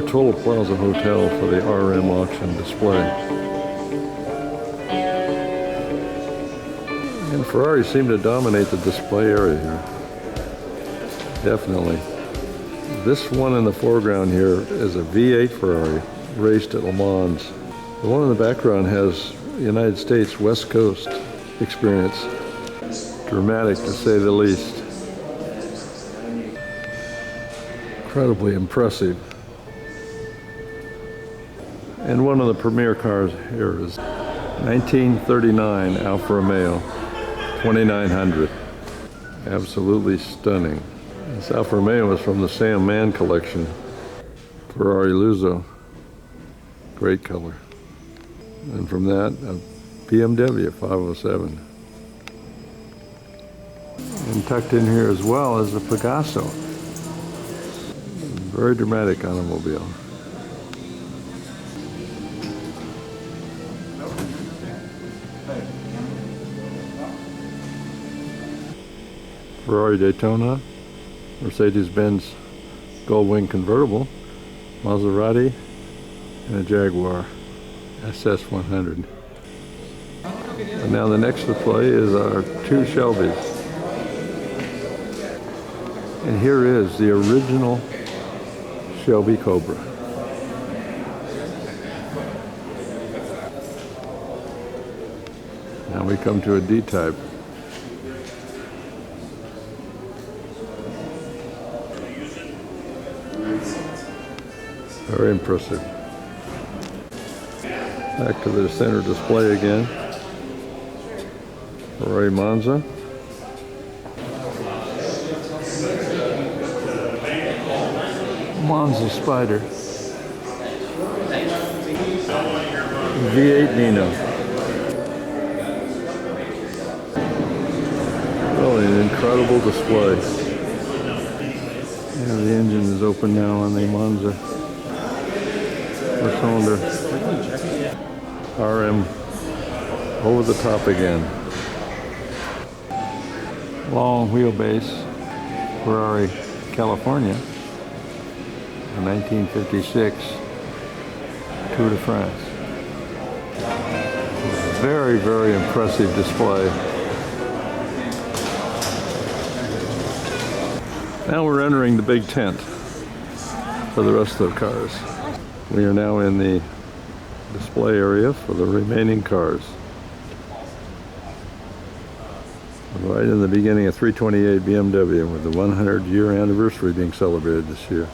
Total Plaza Hotel for the RM auction display. And Ferrari seemed to dominate the display area here. Definitely. This one in the foreground here is a V8 Ferrari, raced at Le Mans. The one in the background has United States West Coast experience. Dramatic to say the least. Incredibly impressive. And one of the premier cars here is 1939 Alfa Romeo 2900. Absolutely stunning. This Alfa Romeo is from the Sam Mann collection. Ferrari Lusso. Great color. And from that, a BMW 507. And tucked in here as well is the Pegaso. Very dramatic automobile. Ferrari Daytona, Mercedes-Benz Goldwing convertible, Maserati, and a Jaguar SS100. And now the next display is our two Shelbys. And here is the original Shelby Cobra. Now we come to a D-type. Very impressive. Back to the center display again. Ferrari Monza. Monza Spider. V8 Nino. Really an incredible display. Yeah, the engine is open now on the Monza. Cylinder. RM over the top again. Long wheelbase Ferrari California, a 1956 Tour de France. Very, very impressive display. Now we're entering the big tent for the rest of the cars. We are now in the display area for the remaining cars. Right in the beginning of 328 BMW with the 100-year anniversary being celebrated this year.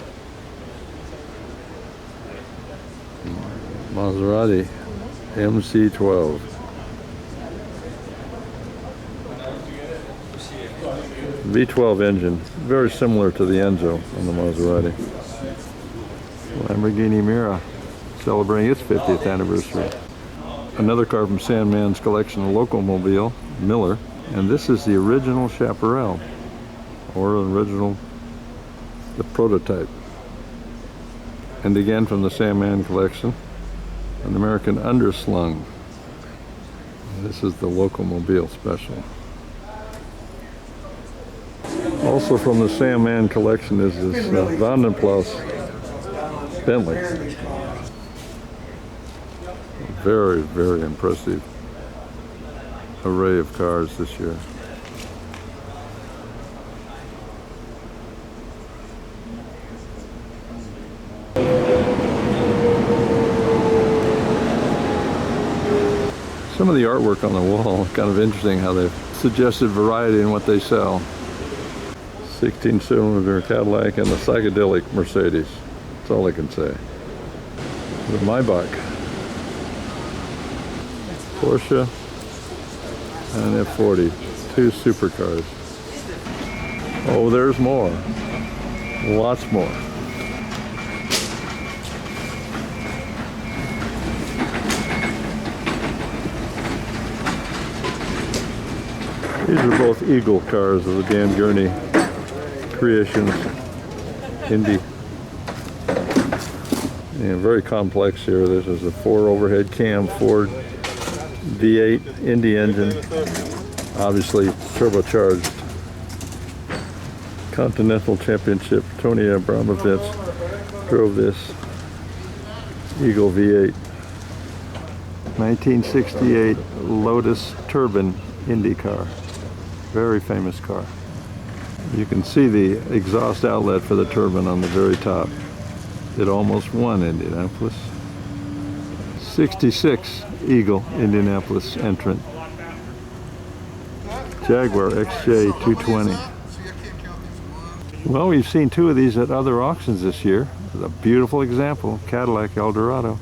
Maserati MC12. V12 engine, very similar to the Enzo on the Maserati. Lamborghini Mira, celebrating its 50th anniversary. Another car from Sam Mann's collection, a Locomobile, Miller, and this is the original Chaparral, or the prototype. And again from the Sam Mann collection, an American Underslung. This is the Locomobile Special. Also from the Sam Mann collection is this Vandenplas Bentley. Very, very impressive array of cars this year. Some of the artwork on the wall, kind of interesting how they've suggested variety in what they sell. 16-cylinder Cadillac and the psychedelic Mercedes. That's all I can say. The Maybach, Porsche, and F40, two supercars. Oh, there's more, lots more. These are both Eagle cars of the Dan Gurney Creations Indy. Yeah, very complex here. This is a 4 overhead cam Ford V8 Indy engine, obviously turbocharged. Continental Championship. Tony Abramovich drove this Eagle V8. 1968 Lotus Turbine Indy car. Very famous car. You can see the exhaust outlet for the turbine on the very top. It almost won Indianapolis. 66 Eagle Indianapolis entrant. Jaguar XJ 220. Well, we've seen two of these at other auctions this year. A beautiful example, Cadillac Eldorado.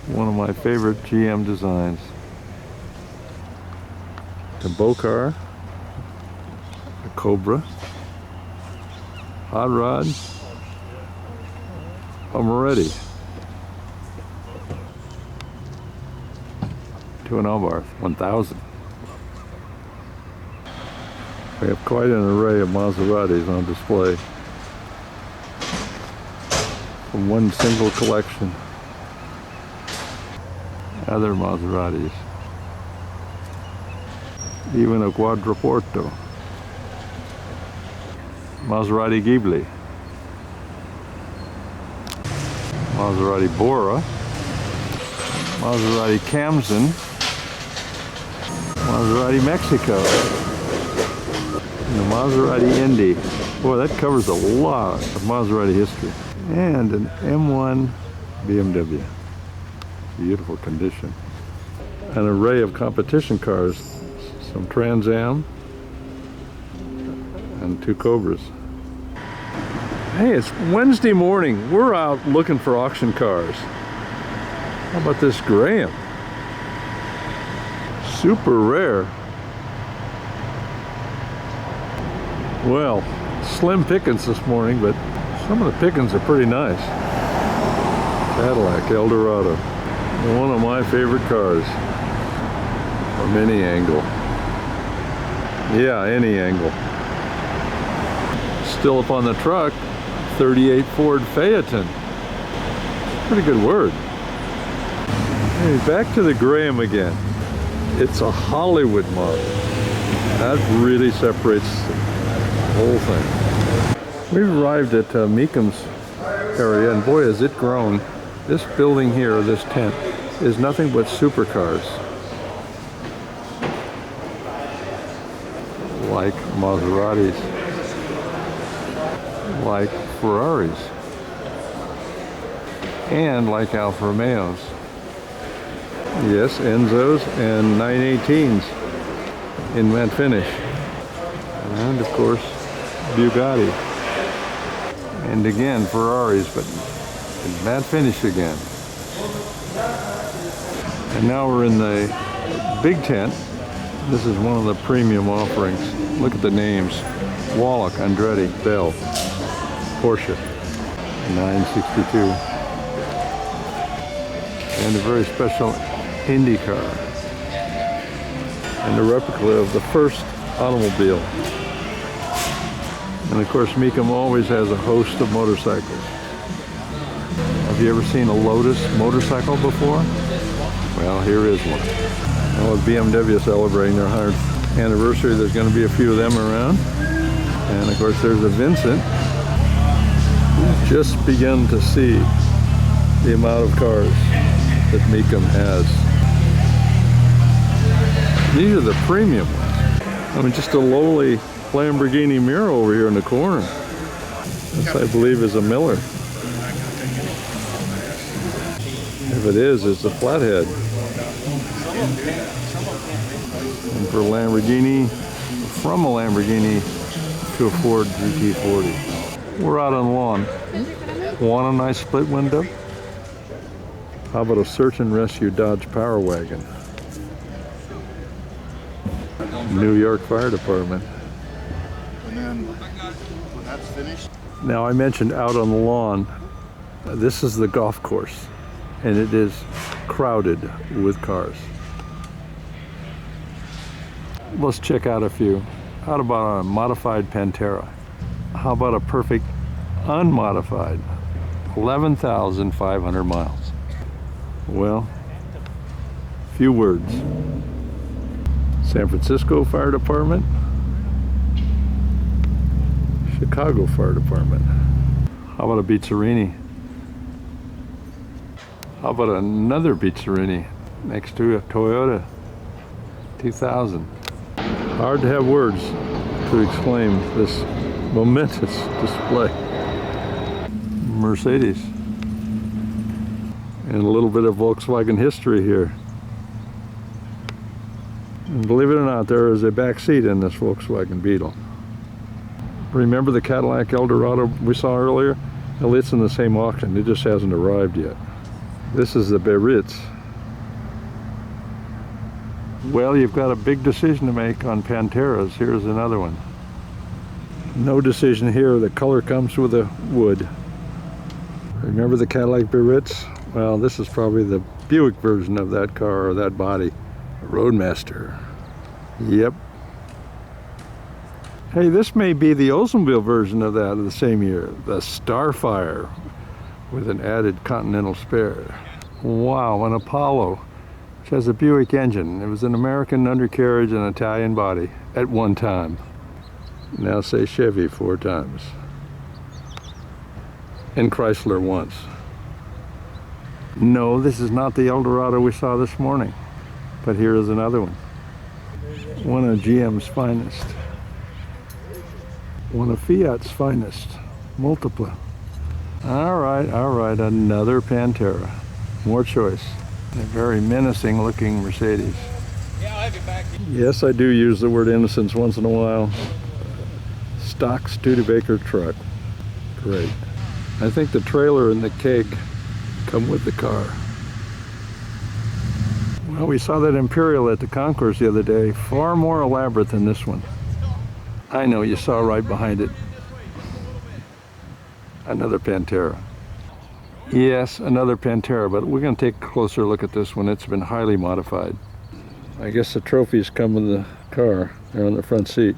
One of my favorite GM designs. The Bow car, the Cobra, hot rod, a Maseriti, to an Albarth 1000. We have quite an array of Maseratis on display from one single collection. Other Maseratis. Even a Quattroporto. Maserati Ghibli. Maserati Bora. Maserati Camden. Maserati Mexico. And the Maserati Indy. Boy, that covers a lot of Maserati history. And an M1 BMW. Beautiful condition. An array of competition cars. Some Trans Am and two Cobras. Hey, it's Wednesday morning. We're out looking for auction cars. How about this Graham? Super rare. Well, slim pickings this morning, but some of the pickings are pretty nice. Cadillac Eldorado. One of my favorite cars. From any angle. Yeah, any angle. Still up on the truck, 38 Ford Phaeton. Pretty good word. Hey, back to the Graham again. It's a Hollywood model. That really separates the whole thing. We've arrived at Meekham's area, and boy, has it grown. This building here, this tent, is nothing but supercars. Like Maseratis, like Ferraris, and like Alfa Romeos. Yes, Enzos and 918s in matte finish. And of course, Bugatti. And again, Ferraris, but in matte finish again. And now we're in the big tent. This is one of the premium offerings. Look at the names. Wallach, Andretti, Bell, Porsche, 962. And a very special Indy car. And a replica of the first automobile. And of course, Meekham always has a host of motorcycles. Have you ever seen a Lotus motorcycle before? Well, here is one. Well, with BMW celebrating their 100th anniversary, there's going to be a few of them around. And of course, there's a Vincent. Just begun to see the amount of cars that Meekham has. These are the premium ones. I mean, just a lowly Lamborghini Mira over here in the corner. This, I believe, is a Miller. If it is, it's a flathead. And for a Lamborghini, from a Lamborghini to a Ford GT40. We're out on the lawn. Want a nice split window? How about a search and rescue Dodge Power Wagon? New York Fire Department. And then when that's finished. Now, I mentioned out on the lawn. This is the golf course, and it is crowded with cars. Let's check out a few. How about a modified Pantera? How about a perfect unmodified 11,500 miles? Well, few words. San Francisco Fire Department, Chicago Fire Department. How about a Bizzarini? How about another Pizzerini next to a Toyota 2000? Hard to have words to exclaim this momentous display. Mercedes. And a little bit of Volkswagen history here. And believe it or not, there is a back seat in this Volkswagen Beetle. Remember the Cadillac Eldorado we saw earlier? Well, it's in the same auction. It just hasn't arrived yet. This is the Biarritz. Well, you've got a big decision to make on Panteras. Here's another one. No decision here. The color comes with the wood. Remember the Cadillac Biarritz? Well, this is probably the Buick version of that car or that body. Roadmaster. Yep. Hey, this may be the Oldsmobile version of that of the same year. The Starfire with an added Continental spare. Wow, an Apollo, which has a Buick engine. It was an American undercarriage and Italian body at one time. Now say Chevy 4 times. And Chrysler once. No, this is not the Eldorado we saw this morning. But here is another one. One of GM's finest. One of Fiat's finest. Multipla. All right, another Pantera. More choice. A very menacing looking Mercedes. Yeah, I'll have you back. Yes, I do use the word innocence once in a while. Stock Studebaker truck. Great. I think the trailer and the keg come with the car. Well, we saw that Imperial at the Concours the other day. Far more elaborate than this one. I know, you saw right behind it. Another Pantera. Yes, another Pantera, but we're going to take a closer look at this one. It's been highly modified. I guess the trophies come with the car. They're on the front seat.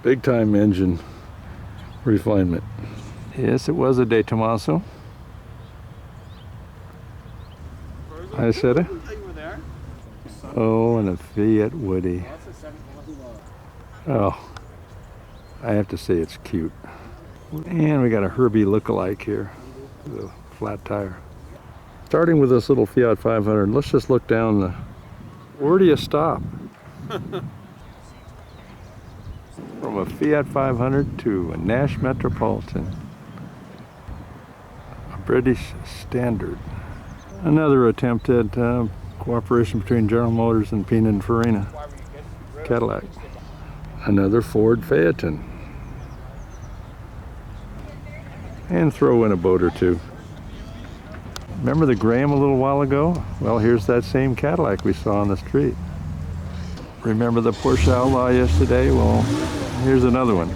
Big time engine refinement. Yes, it was a De Tomaso. I said it. Oh, and a Fiat Woody. Oh, I have to say it's cute. And we got a Herbie lookalike here with a flat tire. Starting with this little Fiat 500, let's just look down the... Where do you stop? From a Fiat 500 to a Nash Metropolitan. A British Standard. Another attempt at cooperation between General Motors and Pininfarina. Cadillac. Another Ford Phaeton. And throw in a boat or two. Remember the Graham a little while ago? Well, here's that same Cadillac we saw on the street. Remember the Porsche Outlaw yesterday? Well, here's another one.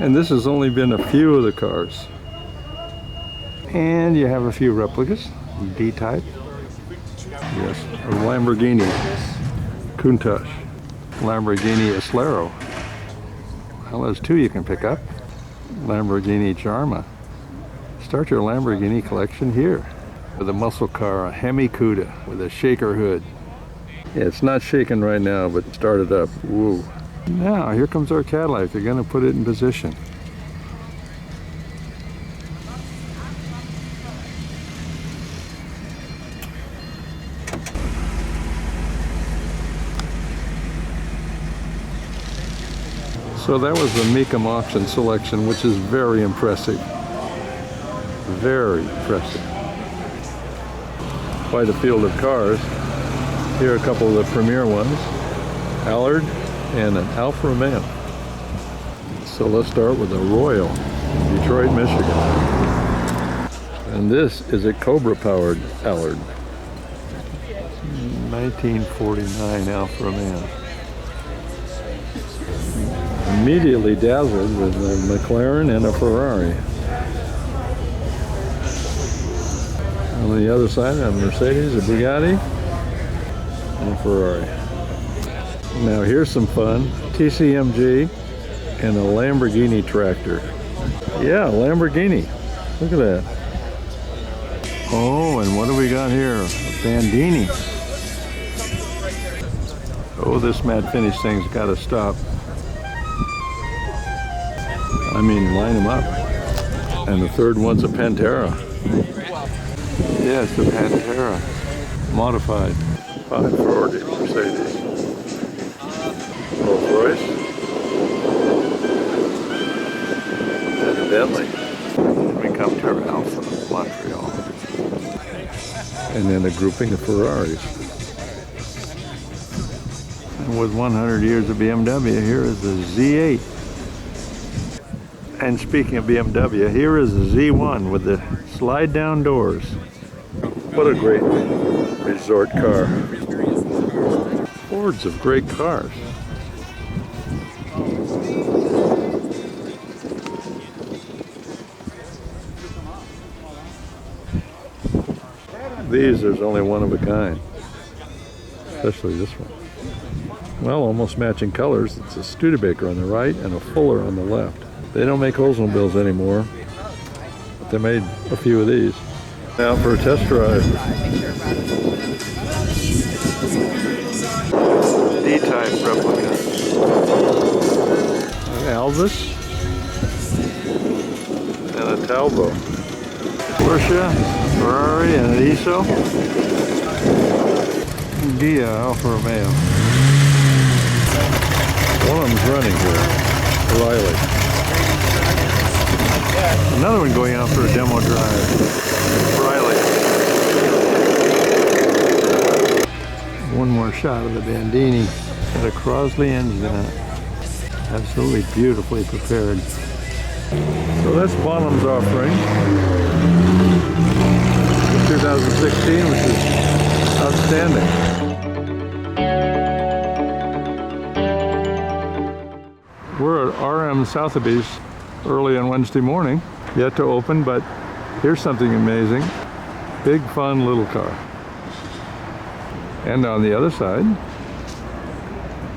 And this has only been a few of the cars. And you have a few replicas. D-type. Yes, a Lamborghini Countach. Lamborghini Aslero. Well, there's 2 you can pick up. Lamborghini Charma. Start your Lamborghini collection here with a muscle car, a Hemi Cuda with a shaker hood. Yeah, it's not shaking right now, but start it up. Whoa. Now, here comes our Cadillac. They're going to put it in position. So that was the Mecum auction selection, which is very impressive. Very impressive. Quite a field of cars. Here are a couple of the premier ones. Allard and an Alfa Romeo. So let's start with a Royal in Detroit, Michigan. And this is a Cobra-powered Allard. 1949 Alfa Romeo. Immediately dazzled with a McLaren and a Ferrari. On the other side, a Mercedes, a Bugatti, and a Ferrari. Now here's some fun. TCMG and a Lamborghini tractor. Yeah, Lamborghini. Look at that. Oh, and what do we got here? A Bandini. Oh, this matte finish thing's got to stop. I mean, line them up. And the third one's a Pantera. Yeah, it's the Pantera. Modified. 540 Mercedes. Rolls Royce. And a Bentley. We come to Alpha, Montreal. And then a grouping of Ferraris. And with 100 years of BMW, here is the Z8. And speaking of BMW, here is the Z1 with the slide down doors. What a great resort car. Hordes of great cars. These, there's only one of a kind. Especially this one. Well, almost matching colors. It's a Studebaker on the right and a Fuller on the left. They don't make Oldsmobiles anymore, but they made a few of these. Now for a test drive. D-type replica. An Elvis and a Talbo. Porsche, Ferrari, and an ISO. Gia Alfa Romeo. One of them's running here. Riley. Another one going out for a demo drive. Riley. One more shot of the Bandini. Got a Crosley engine in it. Absolutely beautifully prepared. So that's Bonham's offering. 2016, which is outstanding. We're at RM Sotheby's early on Wednesday morning, yet to open, but here's something amazing. Big fun little car. And on the other side,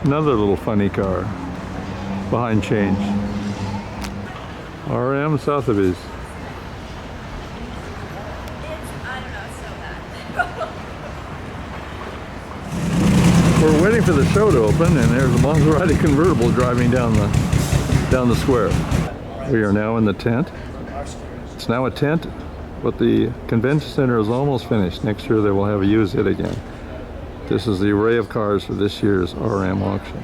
another little funny car behind change. RM Sotheby's. We're waiting for the show to open, and there's a Maserati convertible driving down the square. We are now in the tent. It's now a tent, but the convention center is almost finished. Next year they will have a use it again. This is the array of cars for this year's RM auction.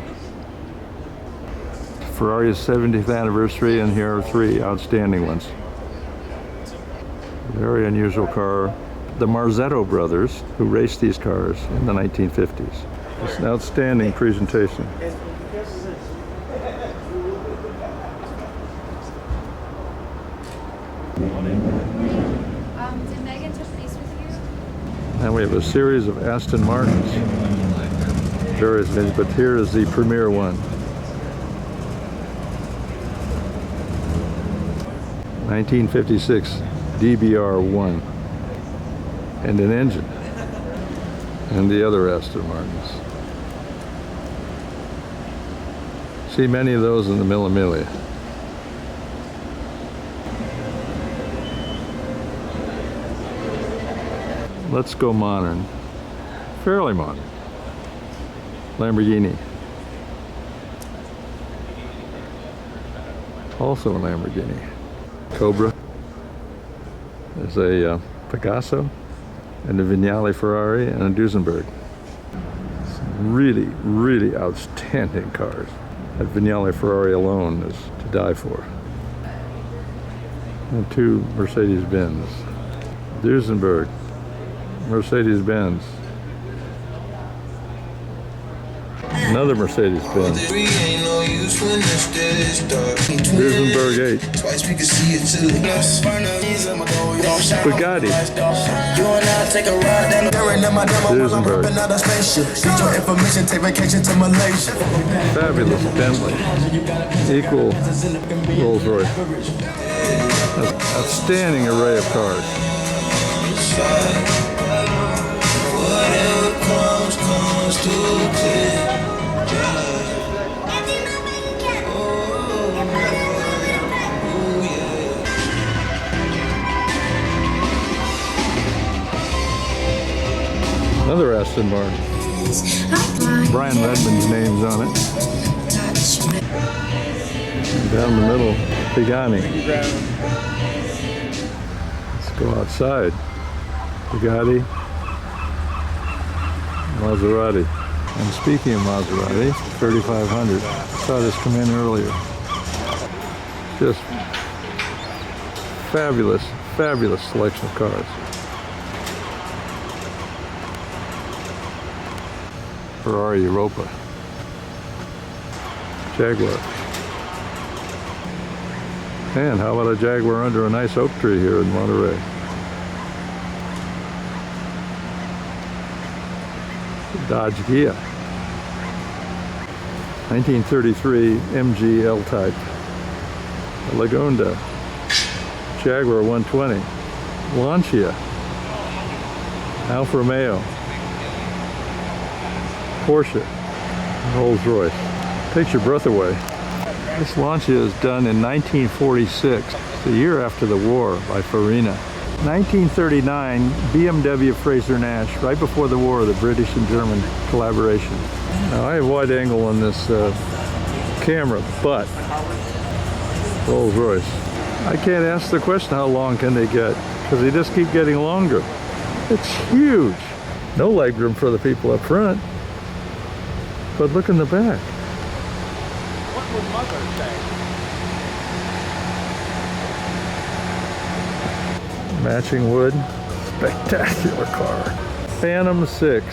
Ferrari's 70th anniversary, and here are 3 outstanding ones. Very unusual car. The Marzetto brothers, who raced these cars in the 1950s. It's an outstanding presentation. Did Megan touch base with you? And we have a series of Aston Martins. Various things, but here is the premier one. 1956 DBR1. And an engine. And the other Aston Martins. See many of those in the Mille Miglia. Let's go modern. Fairly modern. Lamborghini. Also a Lamborghini. Cobra. There's a Pegaso, and a Vignale Ferrari, and a Dusenberg. Some really, really outstanding cars. That Vignale Ferrari alone is to die for. And 2 Mercedes-Benz. Dusenberg, Mercedes-Benz. Another Mercedes-Benz. Dusenberg 8. Bugatti. Dusenberg. Fabulous Bentley. Equal Rolls Royce. Outstanding array of cars. Another Aston Martin. Brian Redmond's name's on it. And down the middle, Pagani. Let's go outside. Bugatti, Maserati. And speaking of Maserati, 3500. Saw this come in earlier. Just fabulous, fabulous selection of cars. Ferrari Europa. Jaguar. And how about a Jaguar under a nice oak tree here in Monterey? Dodge Gia. 1933 MG L-Type. Lagonda. Jaguar 120. Lancia. Alfa Romeo. Porsche. Rolls Royce. Takes your breath away. This Lancia is done in 1946, the year after the war, by Farina. 1939, BMW Fraser Nash, right before the war, the British and German collaboration. Now I have wide angle on this camera, but Rolls Royce. I can't ask the question, how long can they get? Because they just keep getting longer. It's huge. No legroom for the people up front. But look in the back. What would mother say? Matching wood. Spectacular car. Phantom 6.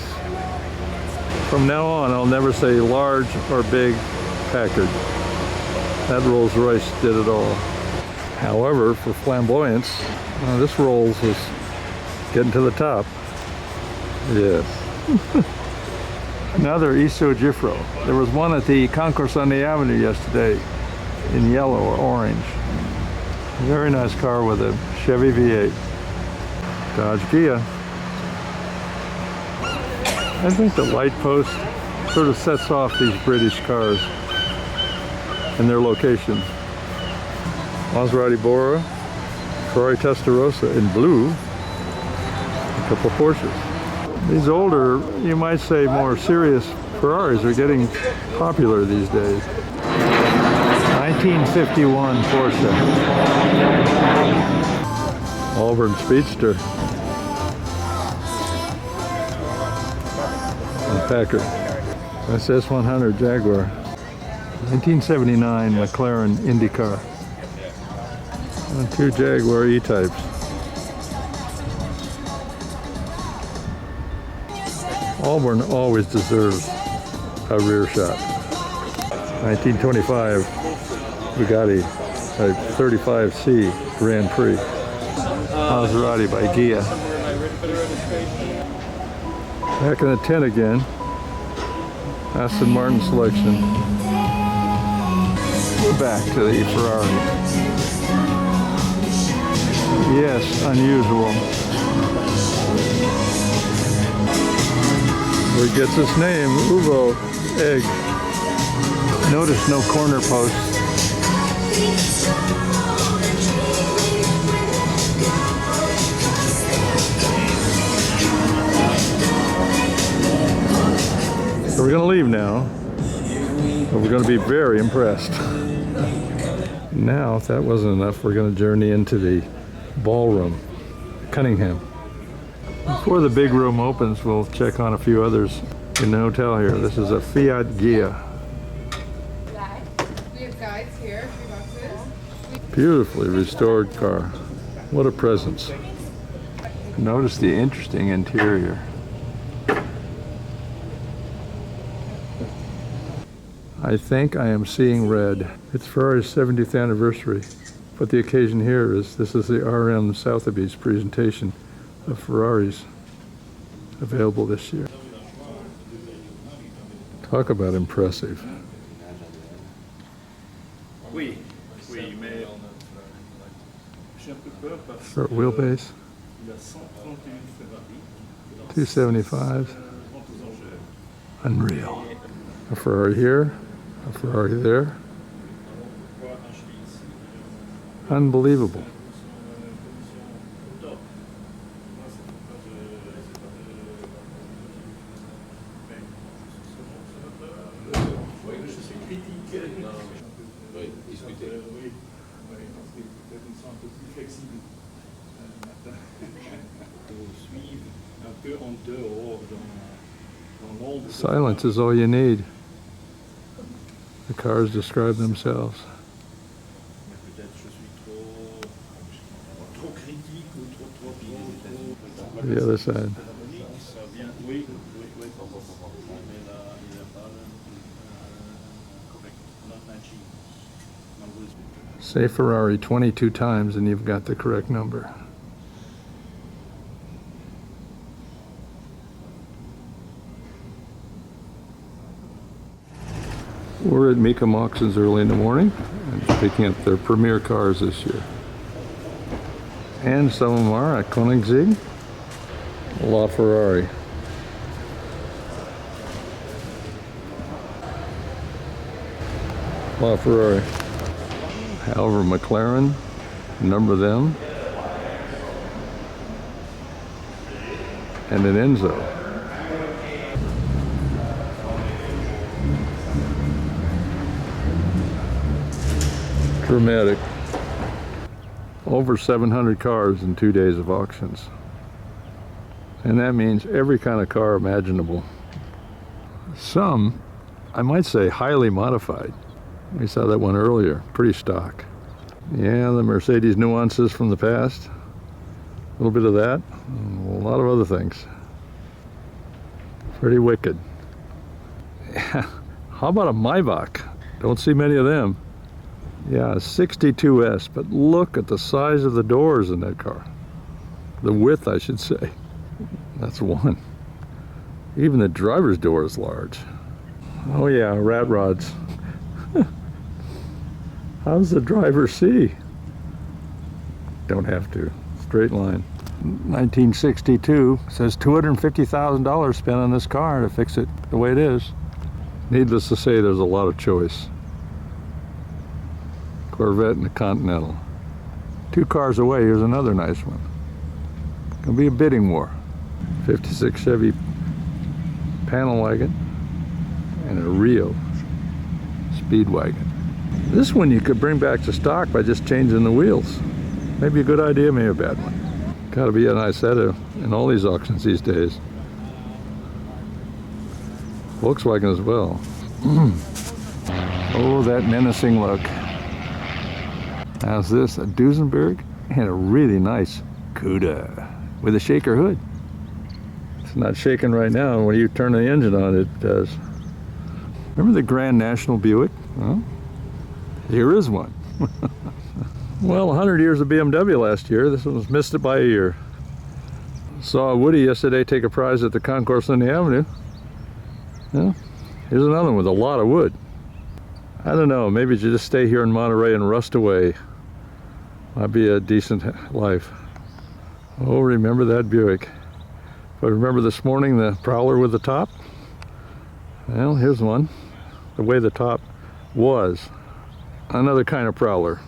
From now on, I'll never say large or big Packard. That Rolls Royce did it all. However, for flamboyance, this Rolls was getting to the top. Yes. Another Iso Gifro. There was one at the Concours on the Avenue yesterday in yellow or orange. Very nice car with a Chevy V8. Dodge Gia. I think the light post sort of sets off these British cars and their location. Maserati Bora, Ferrari Testarossa in blue, a couple of Porsches. These older, you might say more serious Ferraris are getting popular these days. 1951 Porsche. Auburn Speedster. And Packard. SS100 Jaguar. 1979 McLaren IndyCar. And two Jaguar E-Types. Auburn always deserves a rear shot. 1925 Bugatti Type 35C Grand Prix. Maserati by Gia. Back in the tent again. Aston Martin selection. We're back to the Ferrari. Yes, unusual. Where it gets its name, Uvo egg. Notice no corner posts. So we're going to leave now, but we're going to be very impressed. Now, if that wasn't enough, we're going to journey into the ballroom, Cunningham. Before the big room opens, we'll check on a few others in the hotel here. This is a Fiat Gia. We have guides here, 3 boxes. Beautifully restored car. What a presence. Notice the interesting interior. I think I am seeing red. It's Ferrari's 70th anniversary, but the occasion here is this is the RM Sotheby's presentation of Ferraris available this year. Talk about impressive. Short wheelbase. 275. Unreal. A Ferrari here, a Ferrari there. Unbelievable. Silence is all you need. The cars describe themselves. The other side. Say Ferrari 22 times and you've got the correct number. We're at Mecum Auctions early in the morning and picking up their premier cars this year. And some of them are at Koenigsegg, La Ferrari. La Ferrari. However, McLaren, a number of them, and an Enzo. Dramatic. Over 700 cars in 2 days of auctions. And that means every kind of car imaginable. Some, I might say, highly modified. We saw that one earlier, pretty stock. Yeah, the Mercedes nuances from the past. A little bit of that, and a lot of other things. Pretty wicked. How about a Maybach? Don't see many of them. Yeah, a 62S, but look at the size of the doors in that car. The width, I should say. That's one. Even the driver's door is large. Oh yeah, rat rods. How's the driver see? Don't have to. Straight line. 1962 says $250,000 spent on this car to fix it the way it is. Needless to say, there's a lot of choice. Corvette and a Continental. 2 cars away, here's another nice one. Gonna be a bidding war. 56 Chevy panel wagon and a Rio speed wagon. This one you could bring back to stock by just changing the wheels. Maybe a good idea, maybe a bad one. Gotta be a nice set in all these auctions these days. Volkswagen as well. Oh, that menacing look. How's this? A Dusenberg and a really nice Cuda with a shaker hood. It's not shaking right now. When you turn the engine on, it does. Remember the Grand National Buick? Well, here is one. Well, 100 years of BMW last year. This one was missed it by a year. Saw Woody yesterday take a prize at the Concours on the Avenue. Yeah, here's another one with a lot of wood. I don't know, maybe you just stay here in Monterey and rust away. Might be a decent life. Oh, remember that Buick. If I remember this morning, the Prowler with the top. Well, here's one. The way the top was. Another kind of Prowler.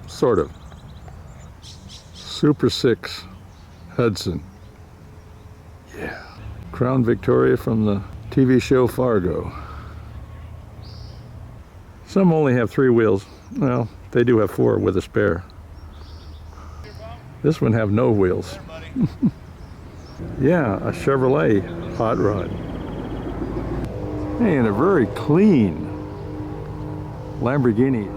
Sort of. Super 6 Hudson. Yeah. Crown Victoria from the TV show Fargo. Some only have 3 wheels. Well, they do have 4 with a spare. This one have no wheels. Yeah, a Chevrolet hot rod. Hey, and a very clean Lamborghini.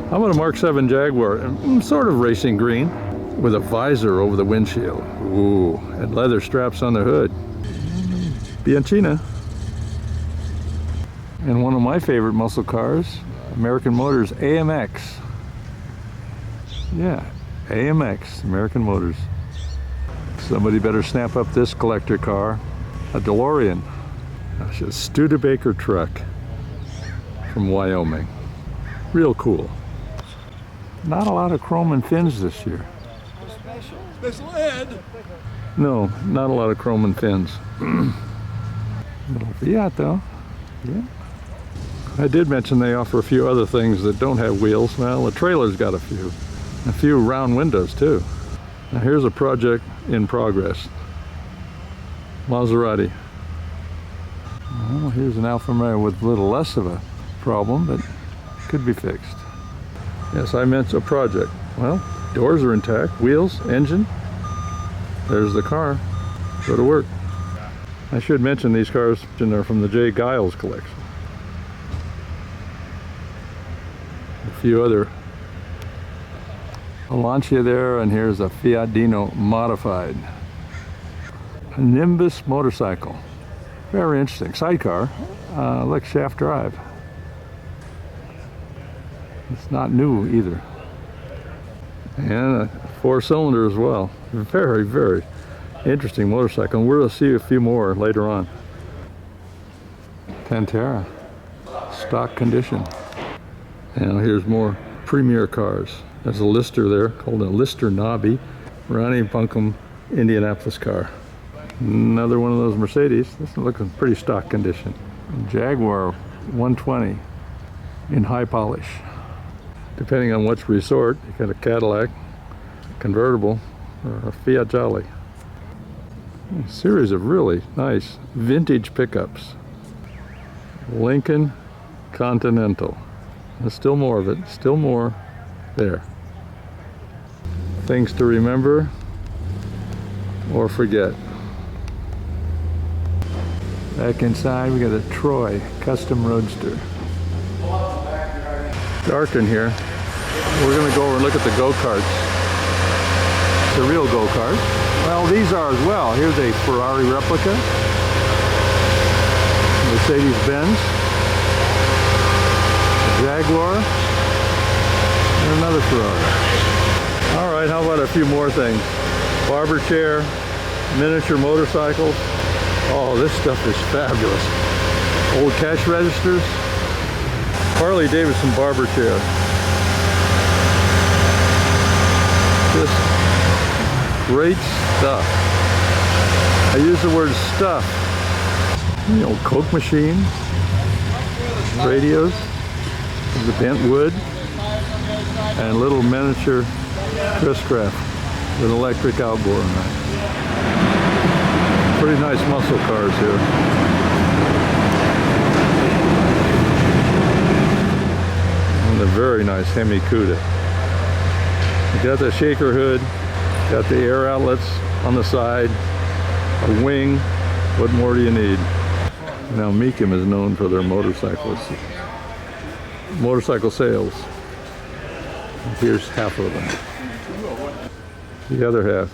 How about a Mark 7 Jaguar? Sort of racing green with a visor over the windshield. Ooh, and leather straps on the hood. Bianchina. And one of my favorite muscle cars, American Motors AMX. Yeah, AMX, American Motors. Somebody better snap up this collector car, a DeLorean. That's a Studebaker truck from Wyoming. Real cool. Not a lot of chrome and fins this year. There's lead. No, not a lot of chrome and fins. Little Fiat though. Yeah. I did mention they offer a few other things that don't have wheels. Well, the trailer's got a few round windows too. Now here's a project in progress. Maserati. Well, here's an Alfa Romeo with a little less of a problem, but could be fixed. Yes, I meant a project. Well, doors are intact, wheels, engine. There's the car. Go to work. I should mention these cars are from the J. Giles collection. A few other. A Lancia there, and here's a Fiat Dino modified. A Nimbus motorcycle. Very interesting. Sidecar. Like shaft drive. It's not new either. And a 4-cylinder as well. Very, very interesting motorcycle. And we'll see a few more later on. Pantera. Stock condition. And here's more premier cars. There's a Lister there called a Lister Nobby. Ronnie Buncombe Indianapolis car. Another one of those Mercedes. This is looking pretty stock condition. Jaguar 120 in high polish. Depending on which resort, you got a Cadillac, convertible, or a Fiat Jolly. A series of really nice vintage pickups. Lincoln Continental. There's still more of it, still more there. Things to remember or forget. Back inside, we got a Troy Custom Roadster. Dark in here. We're going to go over and look at the go-karts. The real go-kart. Well, these are as well. Here's a Ferrari replica. Mercedes Benz. A Jaguar. And another Ferrari. All right, how about a few more things? Barber chair, miniature motorcycles. Oh, this stuff is fabulous. Old cash registers. Harley Davidson barber chair. Just great stuff. I use the word stuff. You know, Coke machine, radios, the bent wood, and little miniature Chris-Craft with electric outboard on that. Pretty nice muscle cars here. And a very nice Hemi Cuda. You got the shaker hood, got the air outlets on the side, a wing. What more do you need? Now Mecum is known for their motorcycles. Motorcycle sales. Here's half of them. The other half.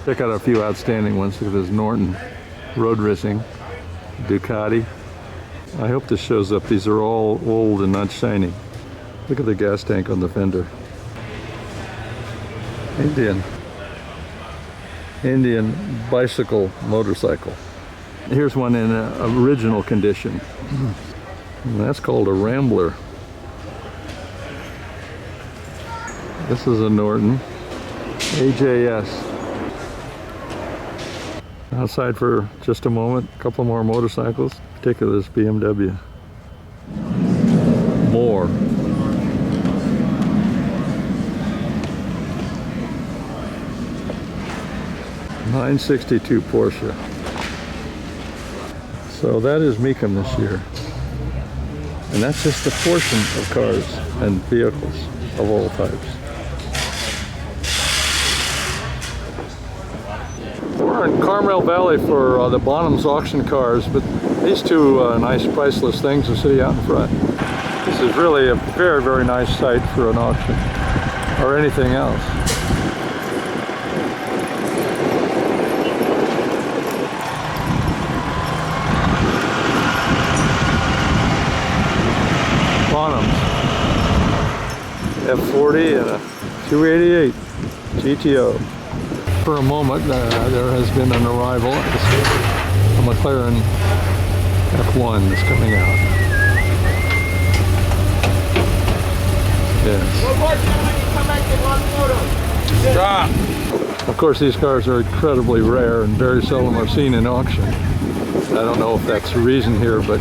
Check out a few outstanding ones. Look at this Norton road racing, Ducati. I hope this shows up. These are all old and not shiny. Look at the gas tank on the fender. Indian bicycle motorcycle. Here's one in original condition. And that's called a Rambler. This is a Norton AJS. Outside for just a moment, a couple more motorcycles, particularly this BMW. More. '62 Porsche. So that is Mecum this year. And that's just a portion of cars and vehicles of all types. We're in Carmel Valley for the Bonham's auction cars, but these two nice priceless things are sitting out in front. This is really a very, very nice site for an auction or anything else. Bonham's F40 and a 288 GTO. For a moment, there has been an arrival. A McLaren F1 is coming out. Yes. Stop! Of course, these cars are incredibly rare and very seldom are seen in auction. I don't know if that's the reason here, but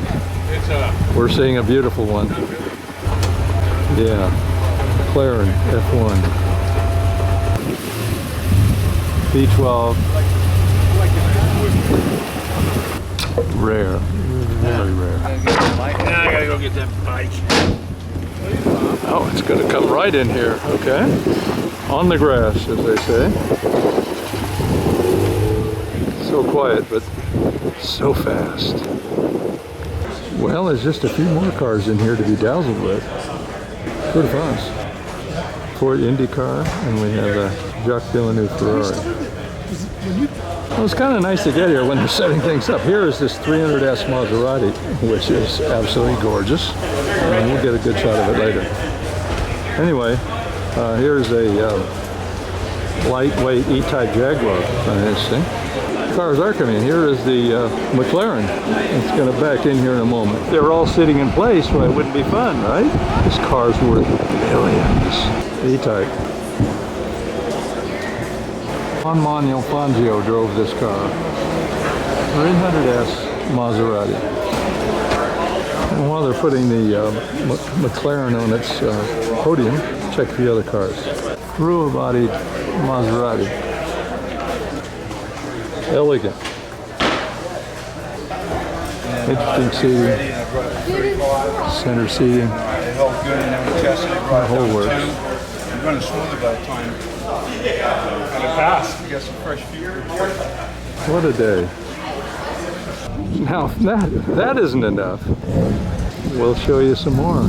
we're seeing a beautiful one. Yeah, McLaren F1. V12. Rare. Very rare. Now I gotta go get that bike. Oh, it's going to come right in here, okay? On the grass, as they say. So quiet, but so fast. Well, there's just a few more cars in here to be dazzled with. Good fun. Ford Indy car, and we have a Jacques Villeneuve Ferrari. Well, it's kind of nice to get here when they're setting things up. Here is this 300S Maserati, which is absolutely gorgeous, and we'll get a good shot of it later. Anyway, here's a lightweight E-Type Jaguar. Kind of interesting. Cars are coming in. Here is the McLaren. It's going to back in here in a moment. If they were all sitting in place, well, it wouldn't be fun, right? This car's worth millions. E-Type. Juan Manuel Fangio drove this car. 300S Maserati. And while they're putting the McLaren on its podium, check the other cars. Rua-bodied Maserati. Elegant. Interesting seating. Center seating. It held good, and then we tested it, brought it The whole down works. 2. I'm running smoothly by the time. And it passed. We got some fresh fuel. What a day. Now that isn't enough. We'll show you some more.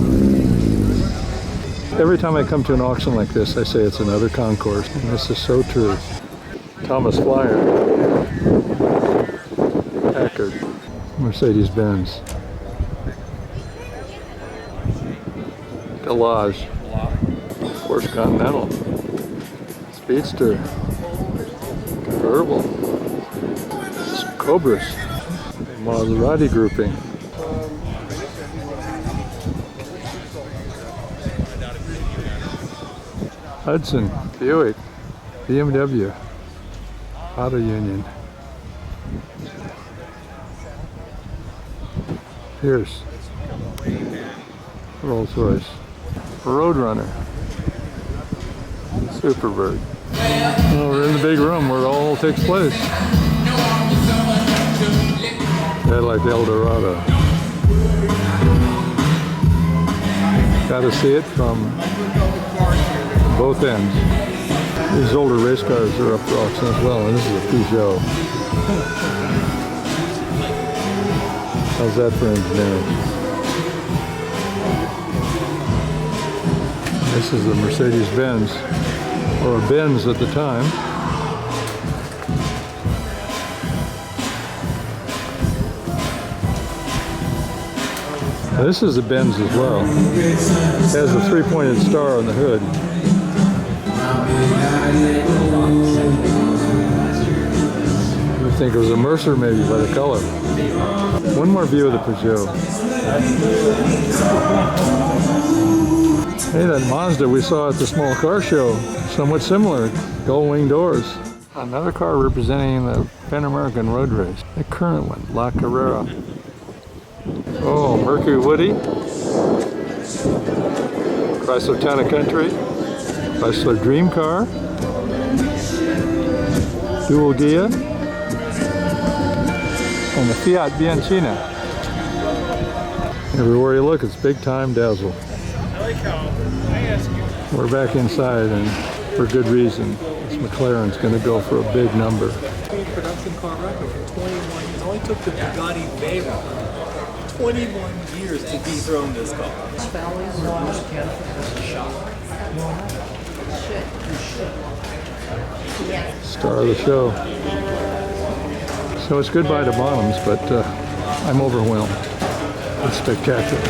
Every time I come to an auction like this, I say it's another Concours, and this is so true. Thomas Flyer, Packard, Mercedes-Benz, Delage, Porsche Continental, Speedster, convertible, some Cobras, Maserati grouping. Hudson, Buick, BMW, Auto Union, Pierce, Rolls Royce, Roadrunner, Superbird. Well, we're in the big room where it all takes place. Cadillac Eldorado. Got to see it from both ends. These older race cars are up for auction as well, and this is a Peugeot. How's that for engineering? This is the Mercedes-Benz, or a Benz at the time. This is a Benz as well. It has a three-pointed star on the hood. I think it was a Mercer maybe by the color. One more view of the Peugeot. Hey, that Mazda we saw at the small car show, somewhat similar, gull wing doors. Another car representing the Pan American road race, the current one, La Carrera. Oh, Mercury Woody, Chrysler Town & Country, Chrysler Dream Car, Dual Ghia, and the Fiat Bianchina. Everywhere you look, it's big time dazzle. We're back inside, and for good reason. This McLaren's going to go for a big number. Production car record for 21 years. It only took the Bugatti Veyron 21 years to dethrone this car. Star of the show. So it's goodbye to bottoms, but I'm overwhelmed. It's spectacular.